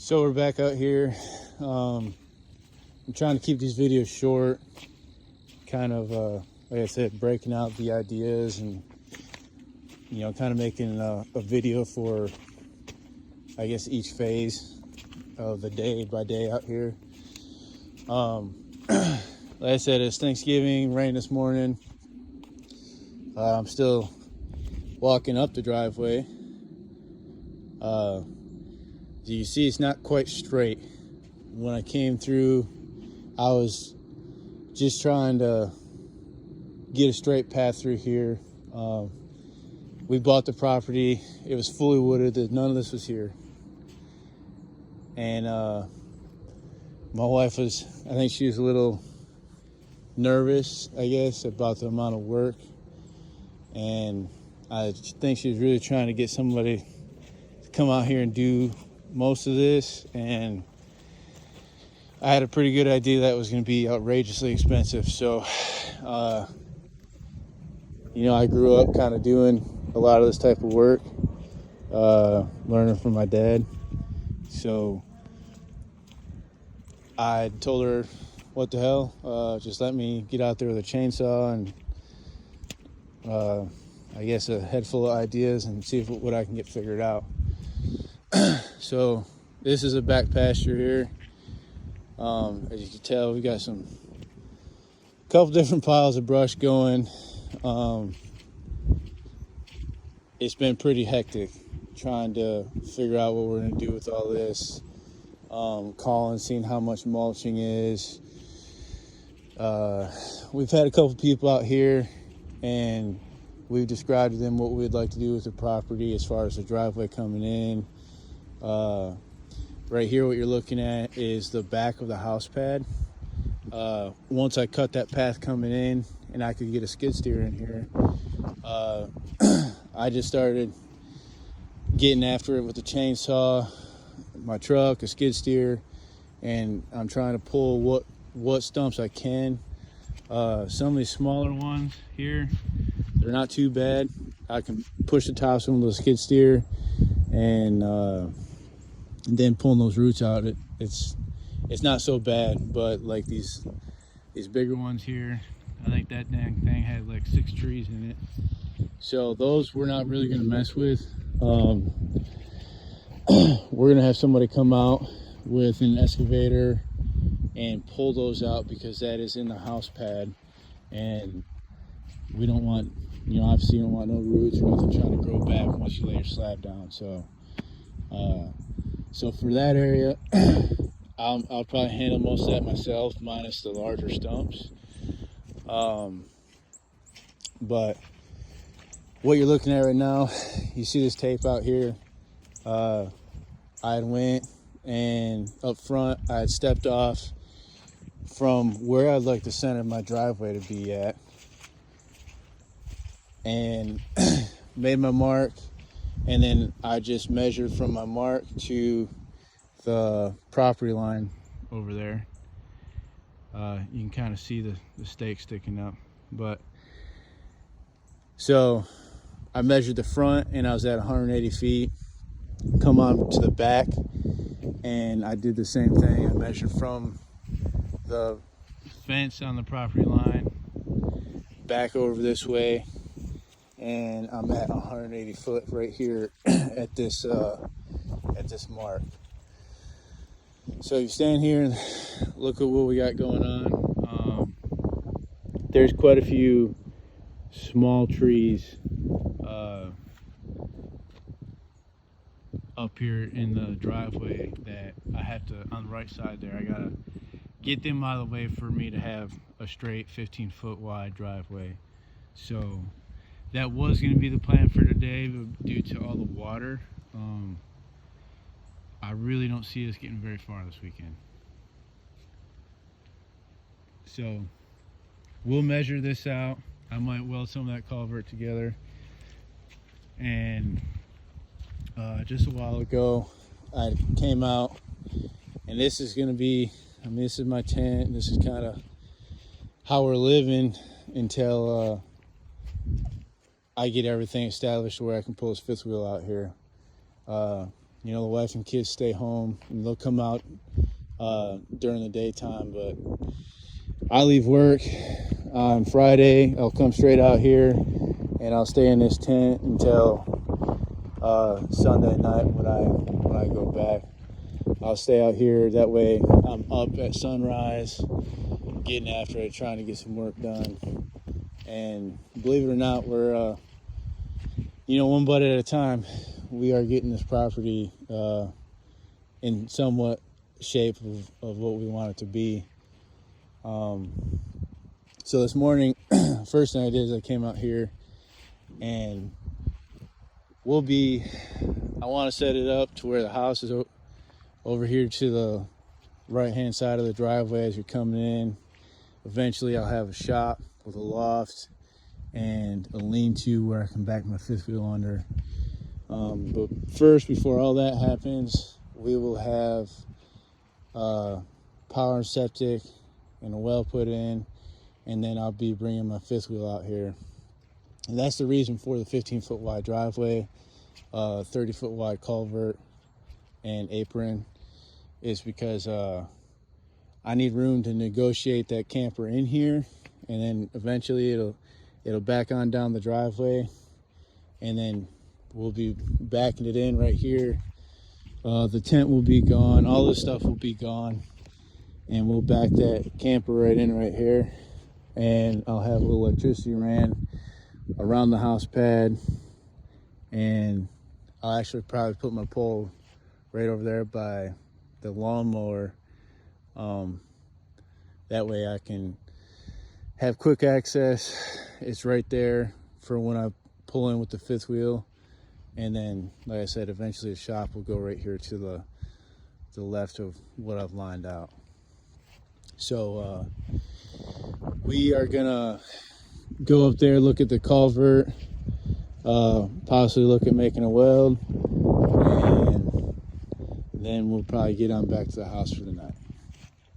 So we're back out here. I'm trying to keep these videos short, kind of, like I said, breaking out the ideas and, kind of making a video for, I guess, each phase of the day by day out here. Like I said, it's Thanksgiving, rain this morning. I'm still walking up the driveway. As you see, it's not quite straight. When I came through, I was just trying to get a straight path through here. We bought the property. It was fully wooded. None of this was here. And my wife was, I think she was a little nervous, I guess, about the amount of work. And I think she was really trying to get somebody to come out here and do most of this, and I had a pretty good idea that it was going to be outrageously expensive. So I grew up kind of doing a lot of this type of work, learning from my dad. So I told her, what the hell, just let me get out there with a chainsaw and I guess a head full of ideas and see what I can get figured out. So this is a back pasture here. As you can tell, we got a couple different piles of brush going. It's been pretty hectic trying to figure out what we're going to do with all this. Calling, seeing how much mulching is. We've had a couple people out here and we've described to them what we'd like to do with the property as far as the driveway coming in. Right here, what you're looking at is the back of the house pad. Once I cut that path coming in and I could get a skid steer in here, I just started getting after it with the chainsaw, my truck, a skid steer, and I'm trying to pull what stumps I can. Some of these smaller ones here, they're not too bad. I can push the tops of them with a skid steer and then pulling those roots out. It's not so bad, but like these bigger ones here, I think that dang thing had like 6 trees in it. So those we're not really gonna mess with. We're gonna have somebody come out with an excavator and pull those out because that is in the house pad, and we don't want, obviously you don't want no roots or nothing trying to grow back once you lay your slab down. So for that area, I'll probably handle most of that myself, minus the larger stumps. But what you're looking at right now, you see this tape out here. I had went and up front, I had stepped off from where I'd like the center of my driveway to be at, and made my mark. And then I just measured from my mark to the property line over there. You can kind of see the stake sticking up. But so I measured the front and I was at 180 feet. Come on to the back and I did the same thing. I measured from the fence on the property line back over this way. And I'm at 180 foot right here at this mark. So you stand here and look at what we got going on. There's quite a few small trees up here in the driveway that I have to, on the right side there, I gotta get them out of the way for me to have a straight 15-foot wide driveway. So that was going to be the plan for today, but due to all the water, I really don't see us getting very far this weekend. So we'll measure this out. I might weld some of that culvert together. And just a while ago, I came out, and this is going to be, this is my tent. This is kind of how we're living until I get everything established where I can pull this fifth wheel out here. the wife and kids stay home, and they'll come out during the daytime. But I leave work on Friday. I'll come straight out here, and I'll stay in this tent until Sunday night when I go back. I'll stay out here. That way I'm up at sunrise, getting after it, trying to get some work done. And believe it or not, we're one butt at a time. We are getting this property in somewhat shape of what we want it to be. So this morning, first thing I did is I came out here, and I want to set it up to where the house is over here to the right hand side of the driveway as you're coming in. Eventually I'll have a shop with a loft and a lean-to where I can back my fifth wheel under. But first, before all that happens, we will have power and septic and a well put in, and then I'll be bringing my fifth wheel out here. And that's the reason for the 15-foot wide driveway, 30-foot wide culvert and apron, is because I need room to negotiate that camper in here, and then eventually it'll back on down the driveway, and then we'll be backing it in right here. The tent will be gone, all this stuff will be gone, and we'll back that camper right in right here, and I'll have a little electricity ran around the house pad, and I'll actually probably put my pole right over there by the lawnmower. That way I can have quick access. It's right there for when I pull in with the fifth wheel. And then, like I said, eventually the shop will go right here to the left of what I've lined out. So we are gonna go up there, look at the culvert, possibly look at making a weld, and then we'll probably get on back to the house for the night.